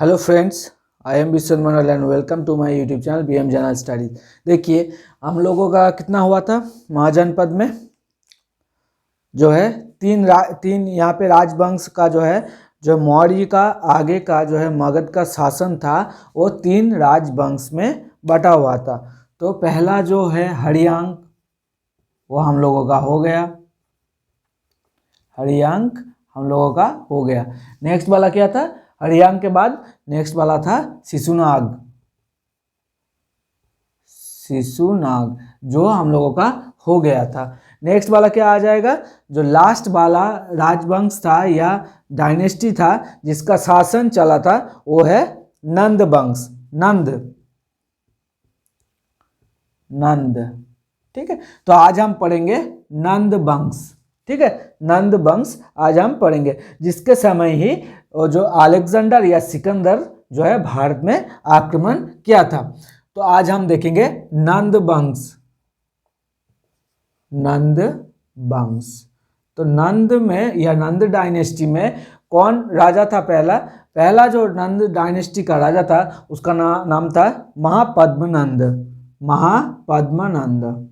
Hello friends, I am Vishwan Manohar and welcome to my YouTube channel BM general studies. देखिए, हम लोगों का कितना हुआ था महाजनपद में, जो है तीन यहाँ पे राजवंश का जो है, जो मौर्य का आगे का जो है मगध का शासन था, वो तीन राजवंश में बटा हुआ था। तो पहला जो है हरियांक, वो हम लोगों का हो गया, हरियांक हम लोगों का हो गया। नेक्स्ट वाला क्या था? हरियांक के बाद नेक्स्ट वाला था शिशुनाग, शिशुनाग जो हम लोगों का हो गया था। नेक्स्ट वाला क्या आ जाएगा? जो लास्ट वाला राजवंश था या डायनेस्टी था जिसका शासन चला था, वो है नंद वंश, नंद। ठीक है, तो आज हम पढ़ेंगे नंद वंश। ठीक है, नंद वंश आज हम पढ़ेंगे, जिसके समय ही जो अलेक्जेंडर या सिकंदर जो है भारत में आक्रमण किया था। तो आज हम देखेंगे नंद वंश, नंद वंश। तो नंद में या नंद डायनेस्टी में कौन राजा था? पहला जो नंद डायनेस्टी का राजा था उसका नाम था महापद्मनंद, महापद्मनंद,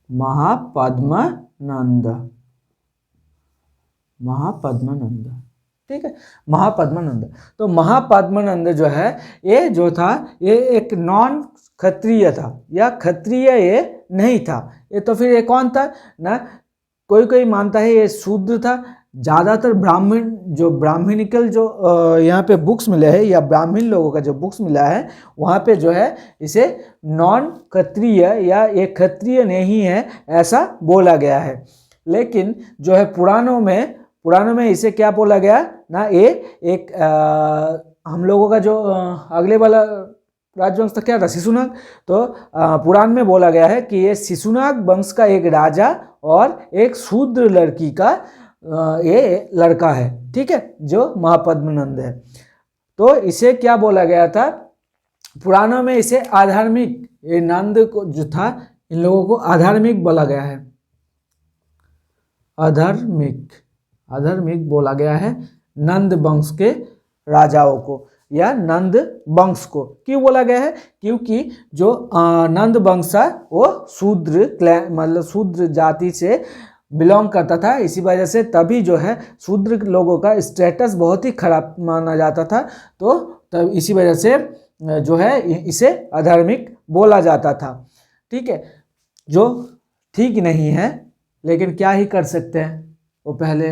महापद्मनंद, महापद्मनंद। ठीक है, महापद्मनंद। तो महापद्मनंद जो है, ये जो था ये एक नॉन क्षत्रिय था, या क्षत्रिय ये नहीं था। ये तो फिर ये कौन था ना? कोई मानता है ये शूद्र था। ज़्यादातर ब्राह्मण, जो ब्राह्मणिकल जो यहाँ पे बुक्स मिले हैं, या ब्राह्मण लोगों का जो बुक्स मिला है, वहाँ पे जो है इसे नॉन क्षत्रिय या ये क्षत्रिय नहीं है ऐसा बोला गया है। लेकिन जो है पुराणों में इसे क्या बोला गया ना? ये एक हम लोगों का जो अगले वाला राजवंश था क्या था? शिशुनाग। तो पुराण में बोला गया है कि ये शिशुनाग वंश का एक राजा और एक शूद्र लड़की का ये लड़का है। ठीक है, जो महापद्मनंद है। तो इसे क्या बोला गया था पुराणों में? इसे आधार्मिक, ये नंद को जो था, इन लोगों को आधार्मिक बोला गया है, अधर्मिक बोला गया है नंद वंश के राजाओं को या नंद वंश को। क्यों बोला गया है? क्योंकि जो नंद वंश है वो शूद्र मतलब शूद्र जाति से बिलोंग करता था। इसी वजह से तभी जो है शूद्र लोगों का स्टेटस बहुत ही खराब माना जाता था। तो तब इसी वजह से जो है इसे अधार्मिक बोला जाता था। ठीक है, जो ठीक नहीं है, लेकिन क्या ही कर सकते हैं, वो पहले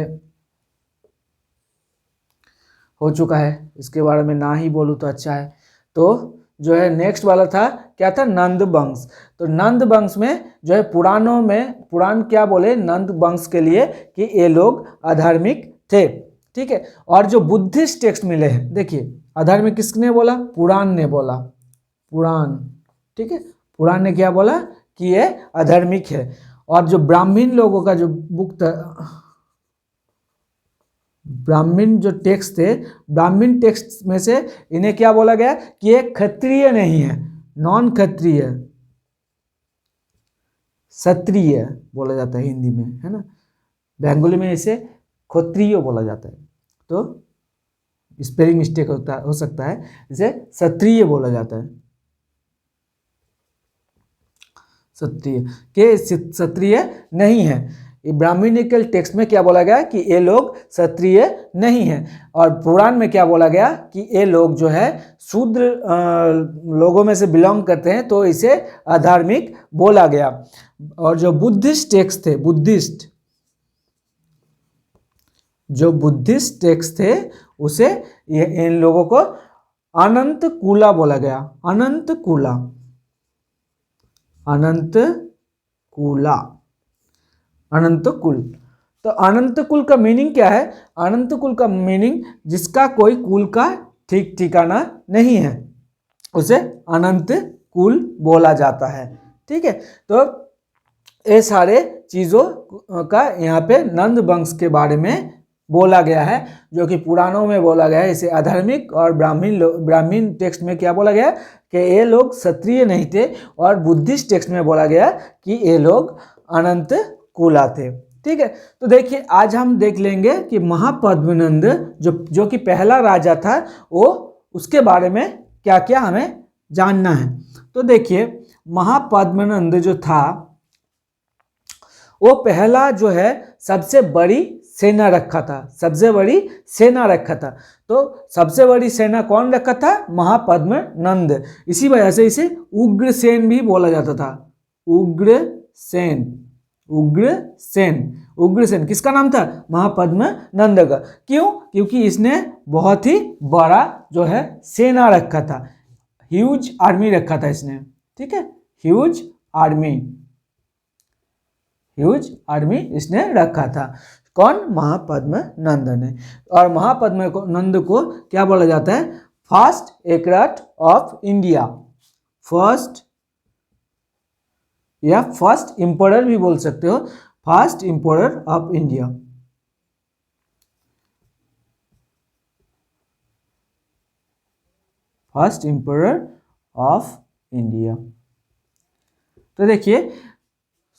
हो चुका है, इसके बारे में ना ही बोलूँ तो अच्छा है। तो जो है नेक्स्ट वाला था क्या था? नंद वंश। तो नंद वंश में जो है पुराण क्या बोले नंद वंश के लिए कि ये लोग अधार्मिक थे। ठीक है, और जो बुद्धिस्ट टेक्स्ट मिले हैं, देखिए अधार्मिक किसने बोला? पुराण ने बोला, पुराण। ठीक है, पुराण ने क्या बोला कि ये अधार्मिक है। और जो ब्राह्मण लोगों का जो बुक था, ब्राह्मण जो टेक्स्ट थे, ब्राह्मण टेक्स्ट में से इन्हें क्या बोला गया कि ये क्षत्रिय नहीं है, नॉन क्षत्रिय, क्षत्रिय बोला जाता है हिंदी में, है ना। बंगाली में इसे क्षत्रिय बोला जाता है, तो स्पेलिंग मिस्टेक हो सकता है, इसे क्षत्रिय बोला जाता है, क्षत्रिय नहीं है। ब्राह्मणिकल टेक्स्ट में क्या बोला गया कि ये लोग क्षत्रिय नहीं है। और पुराण में क्या बोला गया कि ये लोग जो है शूद्र लोगों में से बिलोंग करते हैं, तो इसे अधार्मिक बोला गया। और जो बुद्धिस्ट टेक्स्ट थे, जो बुद्धिस्ट टेक्स्ट थे, उसे इन लोगों को अनंत कूला बोला गया, अनंत कूला, अनंत कुल। तो अनंत कुल का मीनिंग क्या है? अनंत कुल का मीनिंग जिसका कोई कुल का ठीक ठिकाना नहीं है, उसे अनंत कुल बोला जाता है। ठीक है, तो ये सारे चीज़ों का यहाँ पे नंद वंश के बारे में बोला गया है, जो कि पुराणों में बोला गया है इसे अधार्मिक। और ब्राह्मण टेक्स्ट में क्या बोला गया कि ये लोग क्षत्रिय नहीं थे। और बुद्धिस्ट टेक्स्ट में बोला गया कि ये लोग अनंत कूला थे। ठीक है। तो देखिए आज हम देख लेंगे कि महापद्मनंद जो कि पहला राजा था, वो उसके बारे में क्या क्या हमें जानना है। तो देखिए महापद्मनंद जो था वो पहला जो है सबसे बड़ी सेना रखा था, सबसे बड़ी सेना रखा था। तो सबसे बड़ी सेना कौन रखा था? महापद्मनंद। इसी वजह से इसे उग्रसेन भी बोला जाता था। उग्रसेन, उग्रसेन, उग्रसेन किसका नाम था? महापद्मनंद का। क्यों? क्योंकि इसने बहुत ही बड़ा जो है सेना रखा था, ह्यूज आर्मी रखा था इसने। ठीक है, ह्यूज आर्मी, ह्यूज आर्मी इसने रखा था। कौन? महापद्मनंद ने। और महापद्मनंद को क्या बोला जाता है? फर्स्ट एकराट ऑफ इंडिया, फर्स्ट या फर्स्ट एम्परर भी बोल सकते हो, first emperor of India. First emperor of India. तो देखिए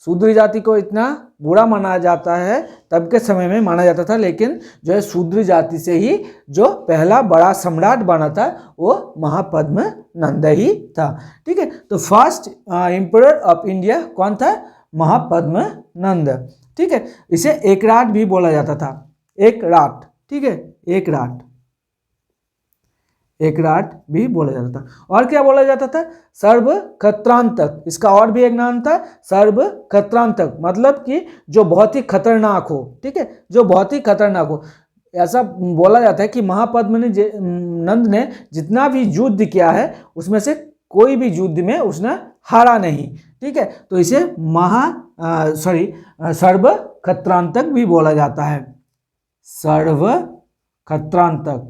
शूद्र जाति को इतना बुरा माना जाता है, तब के समय में माना जाता था, लेकिन जो है शूद्र जाति से ही जो पहला बड़ा सम्राट बना था वो महापद्मनंद ही था। ठीक है, तो फर्स्ट एम्परर ऑफ इंडिया कौन था? महापद्मनंद। ठीक है, इसे एकराट भी बोला जाता था, एकराट। ठीक है, एकराट, एकराट भी बोला जाता था। और क्या बोला जाता था? सर्व खत्रांतक। इसका और भी एक नाम था, सर्व खत्रांतक, मतलब कि जो बहुत ही खतरनाक हो। ठीक है, जो बहुत ही खतरनाक हो। ऐसा बोला जाता है कि महापद्मनंद ने जितना भी युद्ध किया है उसमें से कोई भी युद्ध में उसने हारा नहीं। ठीक है, तो इसे सर्व खत्रांतक भी बोला जाता है, सर्व खत्रांतक,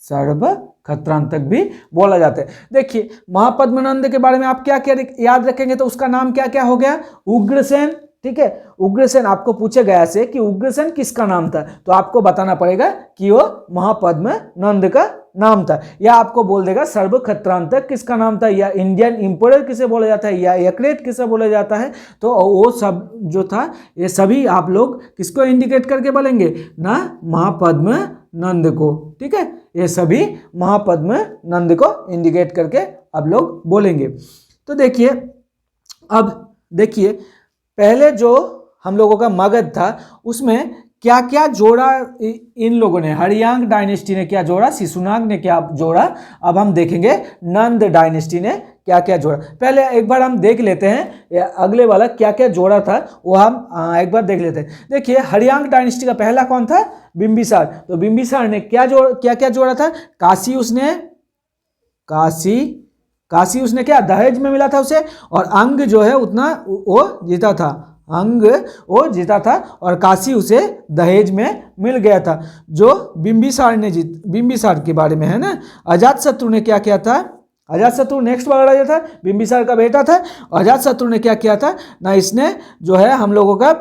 सर्व खत्रांतक भी बोला जाता है। देखिए महापद्मनंद के बारे में आप क्या क्या याद रखेंगे? तो उसका नाम क्या क्या हो गया? उग्रसेन। ठीक है, उग्रसेन आपको पूछे गया से कि उग्रसेन किसका नाम था, तो आपको बताना पड़ेगा कि वो महापद्मनंद का नाम था। या आपको बोल देगा सर्व खत्रांतक किसका नाम था, या इंडियन एम्परर किसे बोला जाता है, या एकरेट किसे बोला जाता है। तो वो सब जो था ये सभी आप लोग किसको इंडिकेट करके बोलेंगे ना? महापद्मनंद को। ठीक है, ये सभी महापद्मनंद को इंडिकेट करके आप लोग बोलेंगे। तो देखिए अब देखिए पहले जो हम लोगों का मगध था उसमें क्या क्या जोड़ा इन लोगों ने, हरियांग डायनेस्टी ने क्या जोड़ा, शिशुनाग ने क्या जोड़ा। अब हम देखेंगे नंद डायनेस्टी ने क्या क्या जोड़ा। पहले एक बार हम देख लेते हैं अगले वाला क्या क्या जोड़ा था, वो हम एक बार देख लेते हैं। देखिए हरियांग डायनेस्टी का पहला कौन था? बिंबिसार। तो बिंबिसार ने क्या क्या जोड़ा था? काशी उसने, काशी उसने क्या दहेज में मिला था उसे, और अंग जो है उतना वो जीता था, अंग वो जीता था, और काशी उसे दहेज में मिल गया था। जो बिंबिसार ने बिंबिसार के बारे में है ना। अजातशत्रु ने क्या किया था? अजातशत्रु नेक्स्ट वाला राजा था, बिंबिसार का बेटा था। अजातशत्रु ने क्या किया था ना, इसने जो है हम लोगों का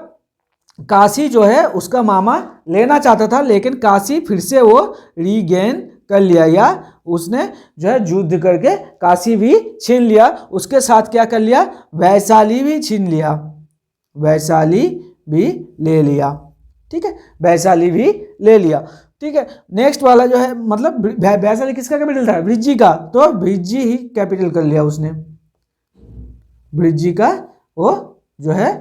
काशी जो है उसका मामा लेना चाहता था, लेकिन काशी फिर से वो रीगेन कर लिया, या उसने जो है युद्ध करके काशी भी छीन लिया। उसके साथ क्या कर लिया? वैशाली भी छीन लिया, वैशाली भी ले लिया। ठीक है, वैशाली भी ले लिया। ठीक है, नेक्स्ट वाला जो है मतलब वैशाली किसका कैपिटल था? भृज्जी का। तो भृज्जी ही कैपिटल कर लिया उसने, भृज्जी का वो जो है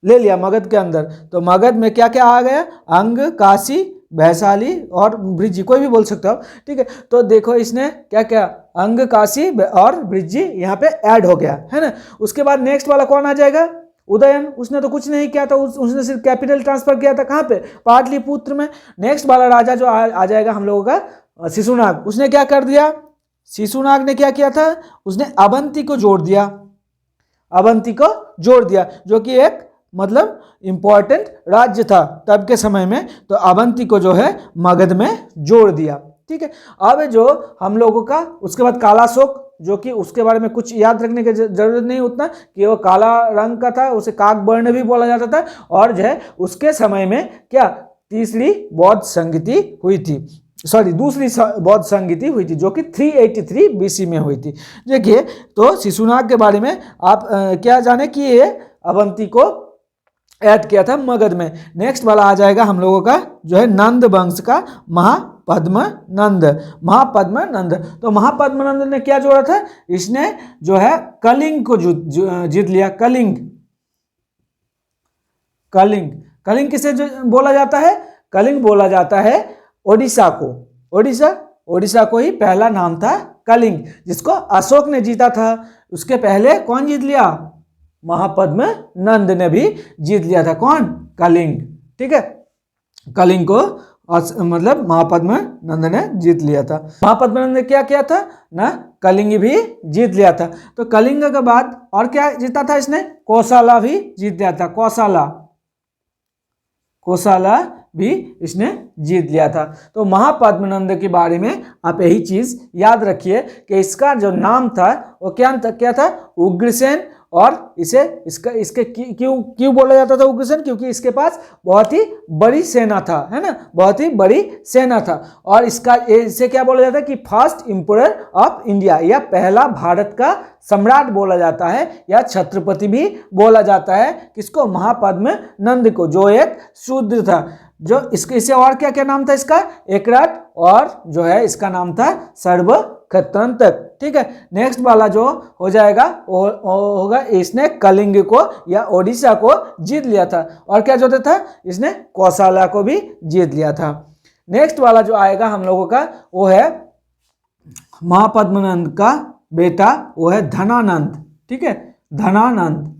ले लिया मगध के अंदर। तो मगध में क्या क्या आ गया? अंग, काशी, वैशाली और भृज्जी, कोई भी बोल सकते हो। ठीक है, तो देखो इसने क्या क्या अंग, काशी और भृज्जी यहाँ पे ऐड हो गया है ना। उसके बाद नेक्स्ट वाला कौन आ जाएगा? उदयन। उसने तो कुछ नहीं किया था, उसने सिर्फ कैपिटल ट्रांसफर किया था। कहाँ पे? पाटलिपुत्र में। नेक्स्ट वाला राजा जो आ जाएगा हम लोगों का शिशुनाग। उसने क्या कर दिया? शिशुनाग ने क्या किया था? उसने अवंती को जोड़ दिया, अवंती को जोड़ दिया, जो कि एक मतलब इंपॉर्टेंट राज्य था तब के समय में। तो अवंती को जो है मगध में जोड़ दिया। ठीक है, अब जो हम लोगों का उसके बाद कालाशोक, जो कि उसके बारे में कुछ याद रखने की जरूरत नहीं उतना, कि वो काला रंग का था, उसे काकवर्ण भी बोला जाता था। और जो है उसके समय में क्या तीसरी बौद्ध संगति हुई थी। सॉरी दूसरी बौद्ध संगीति हुई थी जो कि 383 बीसी में हुई थी। देखिए, तो शिशुनाग के बारे में आप क्या जाने कि ये अवंती को ऐड किया था मगध में। नेक्स्ट वाला आ जाएगा हम लोगों का जो है नंद वंश का महापद्मनंद। महापद्मनंद, तो महापद्मनंद ने क्या जोड़ा था, इसने जो है कलिंग को जीत लिया। कलिंग, कलिंग, कलिंग किसे बोला जाता है, कलिंग बोला जाता है ओडिशा को। ओडिशा को ही पहला नाम था कलिंग, जिसको अशोक ने जीता था। उसके पहले कौन जीत लिया, महापद्मनंद ने भी जीत लिया था। कौन, कलिंग। ठीक है, कलिंग को मतलब महापद्मनंद ने जीत लिया था। महापद्मनंद ने क्या किया था ना, कलिंग भी जीत लिया था। तो कलिंग के बाद और क्या जीता था इसने, कौशला भी जीत लिया था। कौशला भी इसने जीत लिया था। तो महापद्मनंद के बारे में आप यही चीज याद रखिए कि इसका जो नाम था वो क्या था, उग्रसेन। और इसके क्यों बोला जाता था उग्रसेन, क्योंकि इसके पास बहुत ही बड़ी सेना था, है ना, बहुत ही बड़ी सेना था। और इसे क्या बोला जाता है कि फर्स्ट एम्परर ऑफ इंडिया, या पहला भारत का सम्राट बोला जाता है, या छत्रपति भी बोला जाता है। किसको, महापद्मनंद को, जो एक शूद्र था। जो इसे और क्या क्या नाम था इसका, एकराट, और जो है इसका नाम था सर्वक्षत्रंतक। ठीक है, नेक्स्ट वाला जो हो जाएगा वो होगा, इसने कलिंग को या ओडिशा को जीत लिया था। और क्या जो था, इसने कौशला को भी जीत लिया था। नेक्स्ट वाला जो आएगा हम लोगों का वो है महापद्मनंद का बेटा, वो है धनानंद। ठीक है, धनानंद,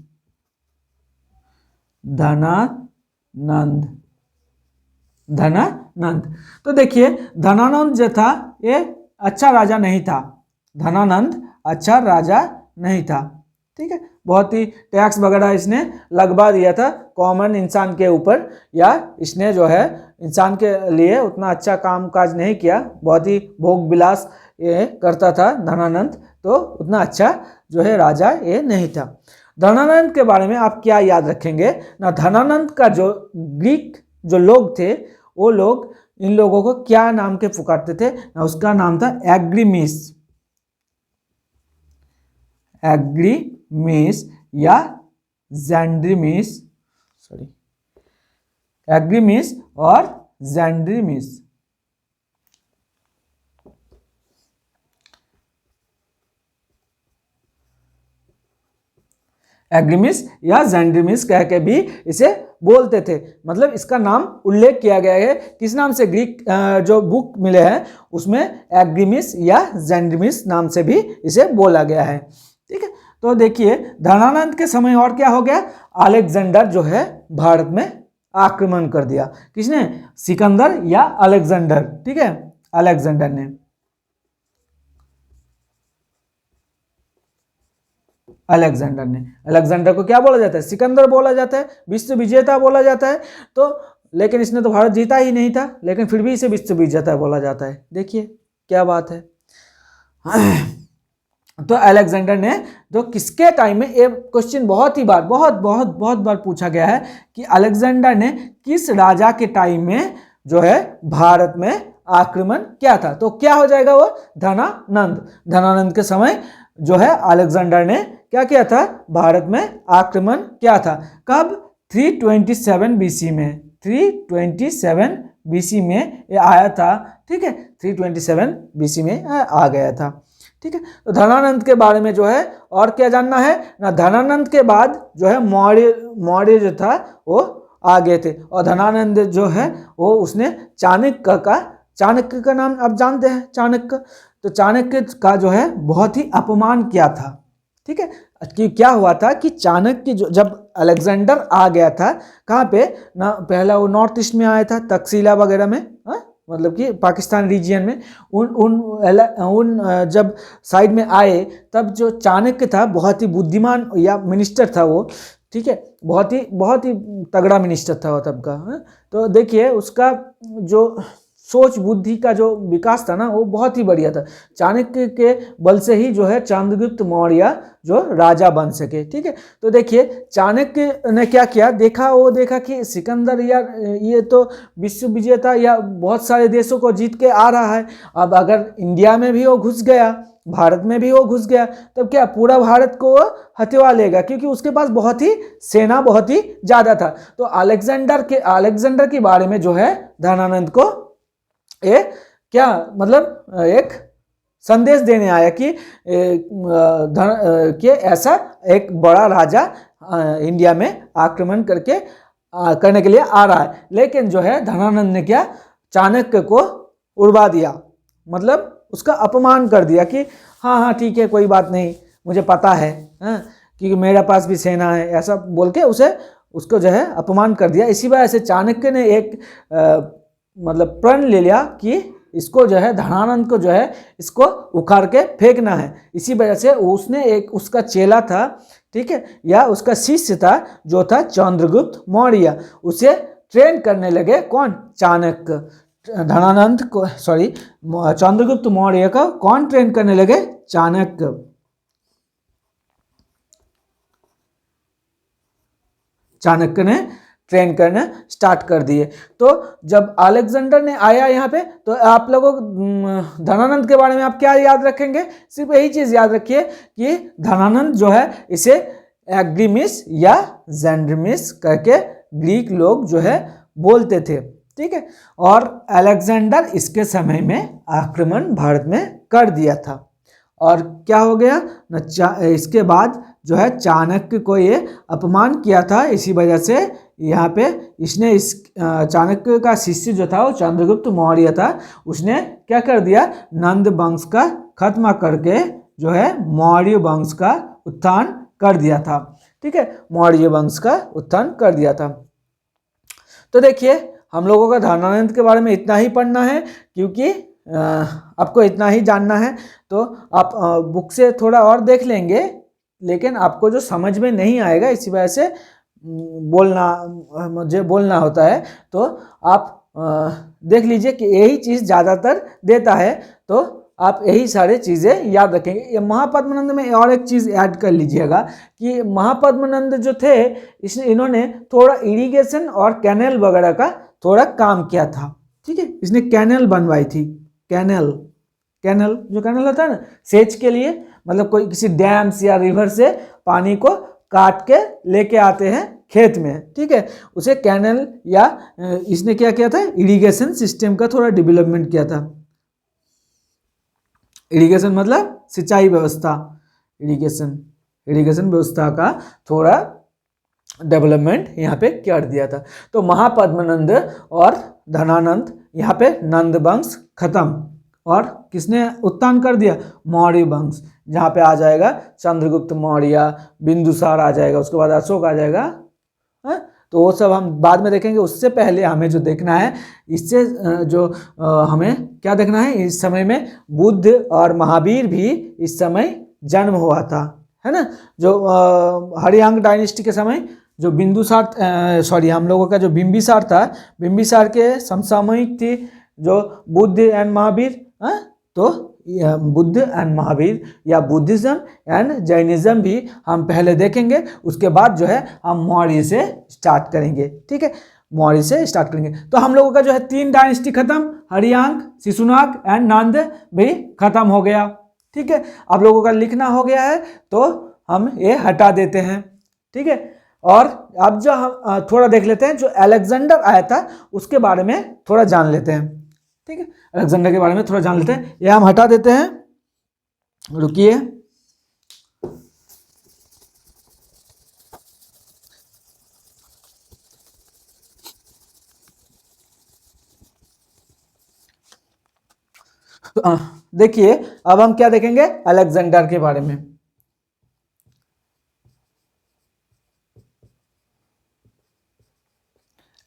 धनानंद। तो देखिए, धनानंद जो था ये अच्छा राजा नहीं था। धनानंद अच्छा राजा नहीं था। ठीक है, बहुत ही टैक्स वगैरह इसने लगवा दिया था कॉमन इंसान के ऊपर, या इसने जो है इंसान के लिए उतना अच्छा काम काज नहीं किया। बहुत ही भोग विलास ये करता था धनानंद, तो उतना अच्छा जो है राजा ये नहीं था। धनानंद के बारे में आप क्या याद रखेंगे ना, धनानंद का जो ग्रीक जो लोग थे, वो लोग इन लोगों को क्या नाम के पुकारते थे ना, उसका नाम था एग्रीमिस। एग्रीमिस या जैंड्रीमिस, सॉरी, एग्रीमिस और जैंड्रीमिस। एग्रीमिस या जैंड्रीमिस कह के भी इसे बोलते थे। मतलब इसका नाम उल्लेख किया गया है किस नाम से, ग्रीक जो बुक मिले हैं उसमें एग्रीमिस या जैंड्रीमिस नाम से भी इसे बोला गया है। ठीक है, तो देखिए धनानंद के समय और क्या हो गया, अलेक्जेंडर जो है भारत में आक्रमण कर दिया। किसने, सिकंदर या अलेक्जेंडर। ठीक है, अलेक्जेंडर ने। अलेक्जेंडर को क्या बोला जाता है, सिकंदर बोला जाता है, विश्व विजेता बोला जाता है। तो लेकिन इसने तो भारत जीता ही नहीं था, लेकिन फिर भी इसे विश्व विजेता बोला जाता है। देखिए क्या बात है। तो अलेक्जेंडर ने तो किसके टाइम में, ये क्वेश्चन बहुत बार पूछा गया है कि अलेक्जेंडर ने किस राजा के टाइम में जो है भारत में आक्रमण किया था। तो क्या हो जाएगा वो, धनानंद के समय जो है अलेक्जेंडर ने क्या किया था, भारत में आक्रमण किया था। कब, 327 बीसी में। 327 बीसी में ये आया था। ठीक है, 327 बीसी में आ गया था। ठीक है, तो धनानंद के बारे में जो है और क्या जानना है ना, धनानंद के बाद जो है मौर्य जो था वो आ गए थे। और धनानंद जो है वो उसने चाणक्य का नाम आप जानते हैं, चाणक्य। तो चाणक्य का जो है बहुत ही अपमान किया था। ठीक है, कि क्या हुआ था कि चाणक्य जब अलेक्जेंडर आ गया था, कहाँ पे ना, पहला वो नॉर्थ ईस्ट में आया था, तक्षशिला वगैरह में, मतलब कि पाकिस्तान रीजियन में। उन जब साइड में आए, तब जो चाणक्य था बहुत ही बुद्धिमान या मिनिस्टर था वो। ठीक है, बहुत ही तगड़ा मिनिस्टर था वो तब का। तो देखिए उसका जो सोच बुद्धि का जो विकास था ना वो बहुत ही बढ़िया था। चाणक्य के बल से ही जो है चंद्रगुप्त मौर्य जो राजा बन सके। ठीक है, तो देखिए चाणक्य ने क्या किया, देखा कि सिकंदर या ये तो विश्व विजेता या बहुत सारे देशों को जीत के आ रहा है, अब अगर इंडिया में भी वो घुस गया, भारत में भी वो घुस गया, तब क्या पूरा भारत को वो हथिया लेगा, क्योंकि उसके पास बहुत ही सेना बहुत ही ज्यादा था। तो अलेक्जेंडर के बारे में जो है धनानंद को क्या मतलब एक संदेश देने आया कि ऐसा एक बड़ा राजा इंडिया में आक्रमण करने के लिए आ रहा है। लेकिन जो है धनानंद ने क्या, चाणक्य को उड़वा दिया, मतलब उसका अपमान कर दिया कि हाँ ठीक है, कोई बात नहीं, मुझे पता है कि मेरे पास भी सेना है, ऐसा बोल के उसको जो है अपमान कर दिया। इसी वजह से चाणक्य ने एक मतलब प्रण ले लिया कि इसको जो है धनानंद को जो है इसको उखाड़ के फेंकना है। इसी वजह से उसने उसका चेला था, ठीक है, या उसका शिष्य था जो था चंद्रगुप्त मौर्य, उसे ट्रेन करने लगे कौन, चाणक्य। चंद्रगुप्त मौर्य का कौन ट्रेन करने लगे, चाणक्य। चाणक्य ने ट्रेन करना स्टार्ट कर दिए। तो जब अलेक्जेंडर ने आया यहाँ पे, तो आप लोगों धनानंद के बारे में आप क्या याद रखेंगे, सिर्फ यही चीज याद रखिए कि धनानंद जो है इसे एग्रीमिस या जेंड्रमिस करके ग्रीक लोग जो है बोलते थे। ठीक है, और अलेक्जेंडर इसके समय में आक्रमण भारत में कर दिया था। और क्या हो गया, इसके बाद जो है चाणक्य को ये अपमान किया था। इसी वजह से यहाँ पे इसने चाणक्य का शिष्य जो था वो चंद्रगुप्त मौर्य था, उसने क्या कर दिया, नंद वंश का खत्म करके जो है मौर्य वंश का उत्थान कर दिया था। ठीक है, मौर्य वंश का उत्थान कर दिया था। तो देखिए हम लोगों का धनानंद के बारे में इतना ही पढ़ना है, क्योंकि आपको इतना ही जानना है। तो आप बुक से थोड़ा और देख लेंगे, लेकिन आपको जो समझ में नहीं आएगा, इसी वजह से मुझे बोलना होता है। तो आप देख लीजिए कि यही चीज़ ज़्यादातर देता है, तो आप यही सारे चीज़ें याद रखेंगे। ये महापद्मानंद में और एक चीज़ ऐड कर लीजिएगा कि महापद्मानंद जो थे इन्होंने थोड़ा इरिगेशन और कैनल वगैरह का थोड़ा काम किया था। ठीक है, इसने कैनल बनवाई थी, कैनल जो कैनल होता है ना सेच के लिए, मतलब कोई किसी डैम्स या रिवर से पानी को काट के लेके आते हैं खेत में। ठीक है, उसे कैनल या इसने क्या किया था, इरिगेशन सिस्टम का थोड़ा डेवलपमेंट किया था। इरिगेशन मतलब सिंचाई व्यवस्था, इरिगेशन व्यवस्था का थोड़ा डेवलपमेंट यहाँ पे कर दिया था। तो महापद्मानंद और धनानंद, यहाँ पे नंद वंश खत्म और किसने उत्थान कर दिया, मौर्य वंश, जहाँ पे आ जाएगा चंद्रगुप्त मौर्य, बिंदुसार आ जाएगा, उसके बाद अशोक आ जाएगा। तो वो सब हम बाद में देखेंगे। उससे पहले हमें जो देखना है, इससे जो हमें क्या देखना है, इस समय में बुद्ध और महावीर भी इस समय जन्म हुआ था, है ना। जो हरियांग डायनेस्टी के समय जो हम लोगों का जो बिंबिसार था, बिंबिसार के समसामयिक थी जो बुद्ध एंड महावीर। तो बुद्ध एंड महावीर या बुद्धिज्म एंड जैनिज्म भी हम पहले देखेंगे, उसके बाद जो है हम मौर्य से स्टार्ट करेंगे। ठीक है, मौर्य से स्टार्ट करेंगे। तो हम लोगों का जो है 3 डायनेस्टी खत्म, हरियांग, शिशुनाग एंड नंद भी खत्म हो गया। ठीक है, आप लोगों का लिखना हो गया है, तो हम ये हटा देते हैं। ठीक है, और अब जो हम थोड़ा देख लेते हैं, जो अलेक्जेंडर आया था उसके बारे में थोड़ा जान लेते हैं। ठीक है, अलेक्जेंडर के बारे में थोड़ा जान लेते हैं, ये हम हटा देते हैं, रुकिए। तो देखिए अब हम क्या देखेंगे, अलेक्जेंडर के बारे में।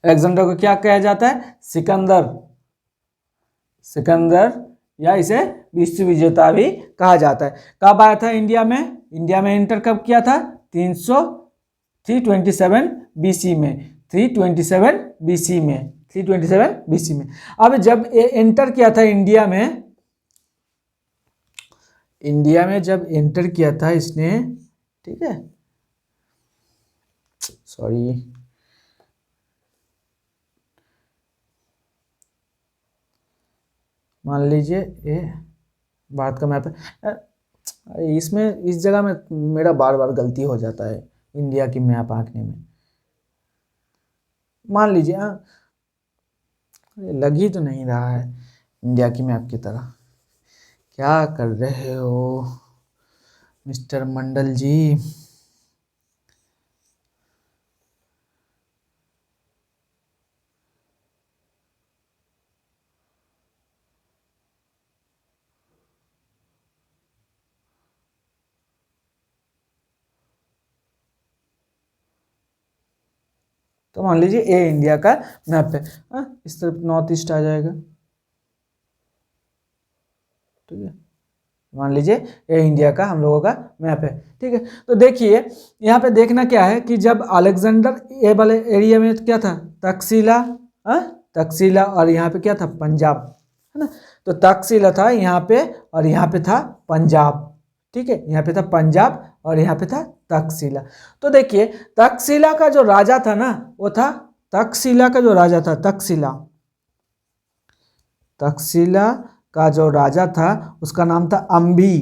अलेक्जेंडर को क्या कहा जाता है, सिकंदर या इसे विश्व विजेता भी कहा जाता है। कब आया था इंडिया में, एंटर कब किया था, 327 बीसी में, 327 बीसी में, 327 BC में। अब जब ये एंटर किया था इंडिया में जब एंटर किया था इसने, ठीक है, सॉरी, मान लीजिए ये भारत का मैप है, इसमें इस जगह में मेरा बार बार गलती हो जाता है इंडिया की मैप आंकने में। मान लीजिए लग ही तो नहीं रहा है इंडिया की मैप की तरह। क्या कर रहे हो मिस्टर मंडल जी? तो मान लीजिए ये इंडिया का मैप है, इस तरफ नॉर्थ ईस्ट आ जाएगा, ठीक है। मान लीजिए ये इंडिया का हम लोगों का मैप है, ठीक है। तो देखिए यहाँ पे देखना क्या है कि जब अलेक्जेंडर ये वाले एरिया में क्या था, तक्षशिला, तक्षशिला, और यहाँ पे क्या था, पंजाब, है ना। तो तक्षशिला था यहाँ पे और यहाँ पे था पंजाब, ठीक है। यहाँ पे था पंजाब और यहाँ पे था तक्षशिला। तो देखिए तक्षशिला का जो राजा था ना, वो था, तक्षशिला का जो राजा था, तक्षशिला का जो राजा था उसका नाम था अंबी,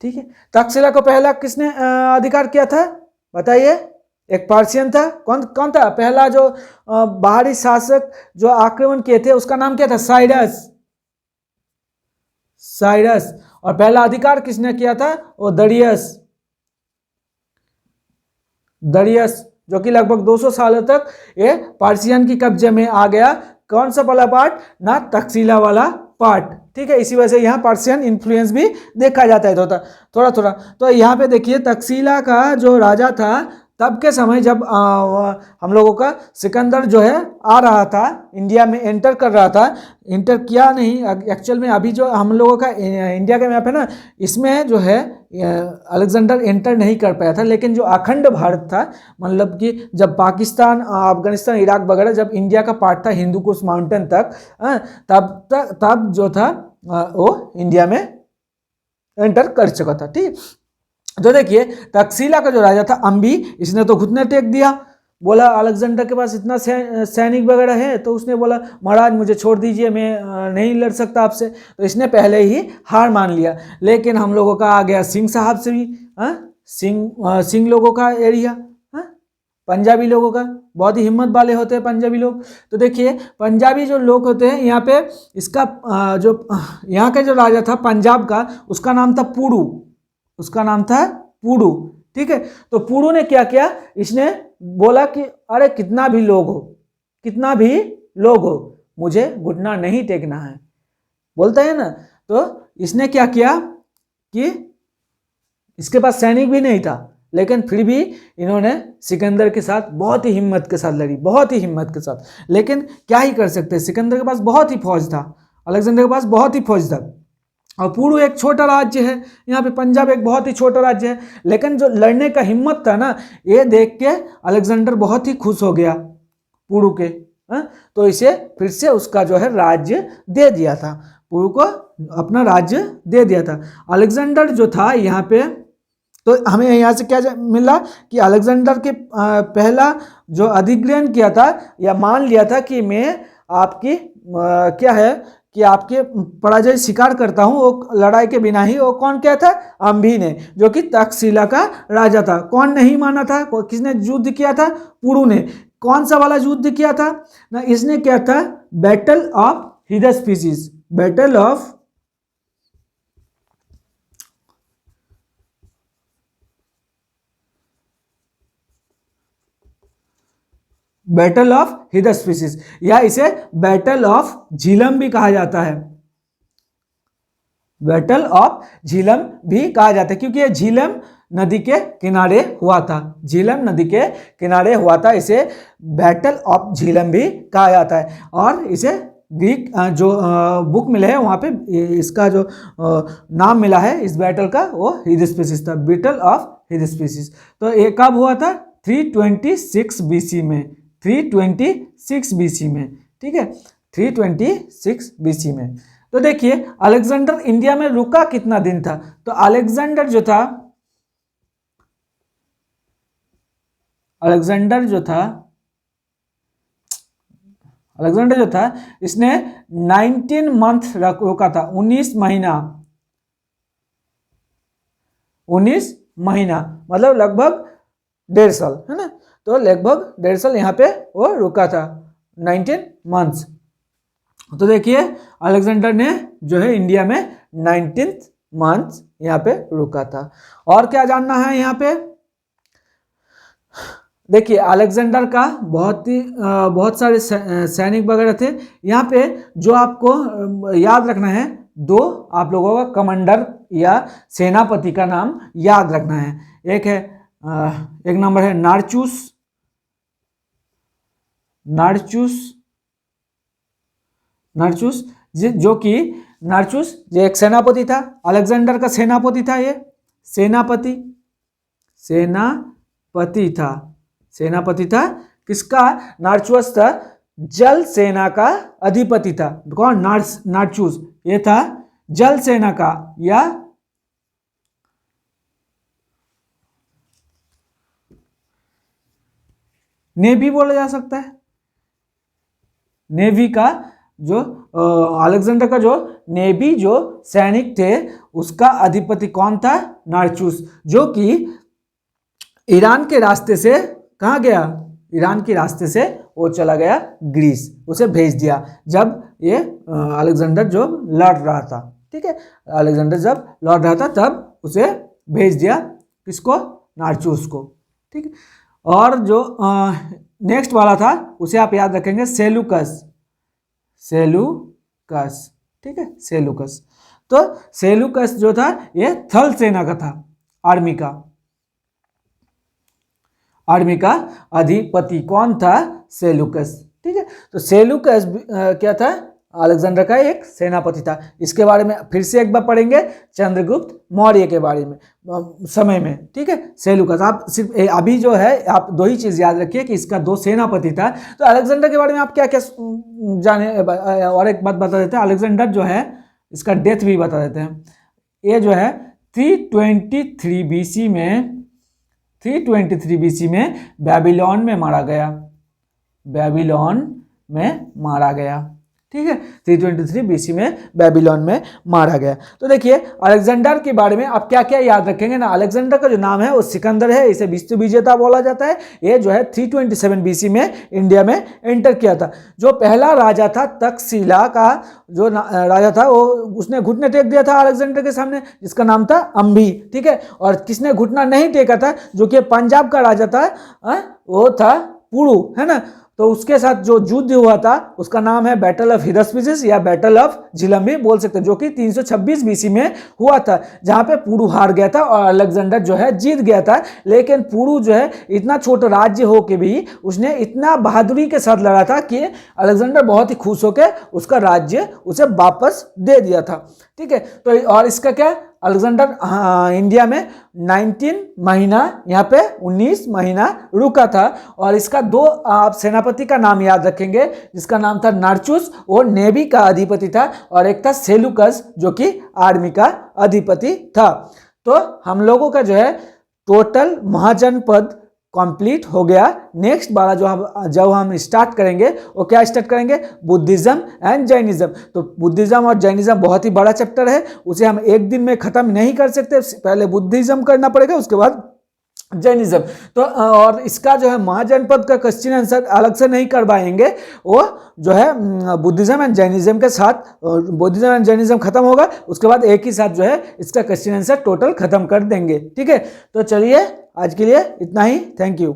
ठीक है। तक्षशिला को पहला किसने अधिकार किया था बताइए? एक पर्शियन था। कौन था पहला जो बाहरी शासक जो आक्रमण किए थे, उसका नाम क्या था? साइरस। और पहला अधिकार किसने किया था? वो दरियस, जो कि लगभग 200 सालों तक ये पर्शियन की कब्जे में आ गया। कौन सा वाला पार्ट ना? तक्षशिला वाला पार्ट, ठीक है। इसी वजह से यहाँ पर्शियन इन्फ्लुएंस भी देखा जाता है थोड़ा। तो यहाँ पे देखिए तक्षशिला का जो राजा था तब के समय, जब हम लोगों का सिकंदर जो है आ रहा था इंडिया में, एंटर कर रहा था, एंटर किया नहीं एक्चुअल में। अभी जो हम लोगों का इंडिया का मैप है ना, इसमें जो है अलेक्जेंडर एंटर नहीं कर पाया था। लेकिन जो अखंड भारत था, मतलब कि जब पाकिस्तान, अफगानिस्तान, इराक वगैरह जब इंडिया का पार्ट था, हिंदू कुश माउंटेन तक, तब जो था वो इंडिया में एंटर कर चुका था, ठीक। तो देखिए तक्षशिला का जो राजा था अंबी, इसने तो घुटने टेक दिया, बोला अलेक्जेंडर के पास इतना सैनिक वगैरह है, तो उसने बोला महाराज मुझे छोड़ दीजिए, मैं नहीं लड़ सकता आपसे। तो इसने पहले ही हार मान लिया। लेकिन हम लोगों का आ गया सिंह साहब से भी, सिंह लोगों का एरिया, पंजाबी लोगों का, बहुत ही हिम्मत वाले होते हैं पंजाबी लोग। तो देखिए पंजाबी जो लोग होते हैं यहाँ पे, इसका जो यहाँ का जो राजा था पंजाब का, उसका नाम था पुडू, ठीक है। तो पुडू ने क्या किया, इसने बोला कि अरे कितना भी लोग हो मुझे घुटना नहीं टेकना है, बोलता है ना। तो इसने क्या किया कि इसके पास सैनिक भी नहीं था, लेकिन फिर भी इन्होंने सिकंदर के साथ बहुत ही हिम्मत के साथ लड़ी, बहुत ही हिम्मत के साथ। लेकिन क्या ही कर सकते, सिकंदर के पास बहुत ही फौज था, अलेक्जेंडर के पास बहुत ही फौज था। और पुडू एक छोटा राज्य है, यहाँ पे पंजाब एक बहुत ही छोटा राज्य है। लेकिन जो लड़ने का हिम्मत था ना, ये देख के अलेक्जेंडर बहुत ही खुश हो गया पुडू के, तो इसे फिर से उसका जो है राज्य दे दिया था, पुडू को अपना राज्य दे दिया था। अलेक्जेंडर जो था यहाँ पे, तो हमें यहाँ से क्या मिला कि अलेक्जेंडर के पहला जो अधिग्रहण किया था या मान लिया था कि मैं आपकी क्या है कि आपके पराजय स्वीकार करता हूं, वो लड़ाई के बिना ही। वो कौन क्या था? अंबी ने, जो कि तक्षशिला का राजा था। कौन नहीं माना था? किसने युद्ध किया था? पुडू ने। कौन सा वाला युद्ध किया था ना? इसने क्या था? बैटल ऑफ हिदस्पीसिस, बैटल ऑफ हिदस्पीसिस, या इसे बैटल ऑफ झीलम भी कहा जाता है, बैटल ऑफ झीलम भी कहा जाता है, क्योंकि ये झीलम नदी के किनारे हुआ था, झीलम नदी के किनारे हुआ था। इसे बैटल ऑफ झीलम भी कहा जाता है। और इसे ग्रीक जो बुक मिले हैं वहाँ पे इसका जो नाम मिला है इस बैटल का, वो हिदस्पीसिस था, बैटल ऑफ हिदस्पीसिस। तो ये कब हुआ था? 326 बीसी में, 326 बीसी में, ठीक है, 326 बीसी में। तो देखिए अलेक्जेंडर इंडिया में रुका कितना दिन था, तो अलेक्जेंडर जो था इसने 19 मंथ रुका था, 19 महीना, मतलब लगभग 1.5 साल, है ना। तो लगभग 1.5 साल यहाँ पे वो रुका था, 19 मंथ्स। तो देखिए अलेक्जेंडर ने जो है इंडिया में 19 मंथ्स यहाँ पे रुका था। और क्या जानना है यहाँ पे, देखिए अलेक्जेंडर का बहुत सारे सैनिक वगैरह थे। यहाँ पे जो आपको याद रखना है, 2 आप लोगों का कमांडर या सेनापति का नाम याद रखना है। एक नंबर है नार्चुस, जो कि नार्चुस जो एक सेनापति था, अलेक्जेंडर का सेनापति था। ये सेनापति था किसका, नार्चुस था, जल सेना का अधिपति था। कौन, नार्चुस, ये था जल सेना का या नेवी बोला जा सकता है। नेवी का जो अलेक्जेंडर का जो नेवी जो सैनिक थे उसका अधिपति कौन था, नार्चुस, जो कि ईरान के रास्ते से कहाँ गया, ईरान के रास्ते से वो चला गया ग्रीस, उसे भेज दिया जब ये अलेक्जेंडर जो लड़ रहा था, ठीक है, अलेक्जेंडर जब लड़ रहा था तब उसे भेज दिया, किसको, नार्चुस को, ठीक है। और जो नेक्स्ट वाला था उसे आप याद रखेंगे सेलुकस, ठीक है, सेलुकस। तो सेलुकस जो था ये थल सेना का था, आर्मी का अधिपति कौन था, सेलुकस, ठीक है। तो सेलुकस क्या था, अलेक्जेंडर का एक सेनापति था। इसके बारे में फिर से एक बार पढ़ेंगे, चंद्रगुप्त मौर्य के बारे में समय में, ठीक है। सेलुकस, आप सिर्फ अभी जो है आप 2 ही चीज़ याद रखिए कि इसका 2 सेनापति था। तो अलेक्जेंडर के बारे में आप क्या क्या जाने, और एक बात बता देते हैं, अलेक्जेंडर जो है इसका डेथ भी बता देते हैं। ये जो है 323 बीसी में बेबीलोन में मारा गया, ठीक है, 323 बीसी में बेबीलोन में मारा गया। तो देखिए अलेक्जेंडर के बारे में आप क्या क्या याद रखेंगे ना, अलेक्जेंडर का जो नाम है वो सिकंदर है, इसे विश्व विजेता बोला जाता है। ये जो है 327 बीसी में इंडिया में एंटर किया था। जो पहला राजा था तक्षशिला का जो राजा था वो उसने घुटने टेक दिया था अलेक्जेंडर के सामने, जिसका नाम था अंबी, ठीक है। और किसने घुटना नहीं टेका था, जो कि पंजाब का राजा था, वो था पुरु, है ना। तो उसके साथ जो युद्ध हुआ था उसका नाम है बैटल ऑफ हिदस्पिसिस या बैटल ऑफ झिलम भी बोल सकते हैं, जो कि 326 बीसी में हुआ था, जहां पे पुरु हार गया था और अलेक्जेंडर जो है जीत गया था। लेकिन पुरु जो है इतना छोटा राज्य हो के भी उसने इतना बहादुरी के साथ लड़ा था कि अलेक्जेंडर बहुत ही खुश होकर उसका राज्य उसे वापस दे दिया था, ठीक है। तो और इसका क्या, अलेक्जेंडर इंडिया में 19 महीना, यहाँ पे 19 महीना रुका था। और इसका 2 आप सेनापति का नाम याद रखेंगे, जिसका नाम था नार्चुस, वो नेवी का अधिपति था, और एक था सेलुकस जो कि आर्मी का अधिपति था। तो हम लोगों का जो है टोटल महाजनपद कंप्लीट हो गया। नेक्स्ट वाला जो हम स्टार्ट करेंगे वो क्या स्टार्ट करेंगे, बुद्धिज्म एंड जैनिज्म। तो बुद्धिज्म और जैनिज्म बहुत ही बड़ा चैप्टर है, उसे हम एक दिन में खत्म नहीं कर सकते, पहले बुद्धिज्म करना पड़ेगा उसके बाद जैनिज्म। तो और इसका जो है महाजनपद का क्वेश्चन आंसर अलग से नहीं करवाएंगे, वो जो है बुद्धिज्म एंड जैनिज्म के साथ, बुद्धिज्म एंड जैनिज्म खत्म होगा उसके बाद एक ही साथ जो है इसका क्वेश्चन आंसर टोटल खत्म कर देंगे, ठीक है। तो चलिए आज के लिए इतना ही, थैंक यू।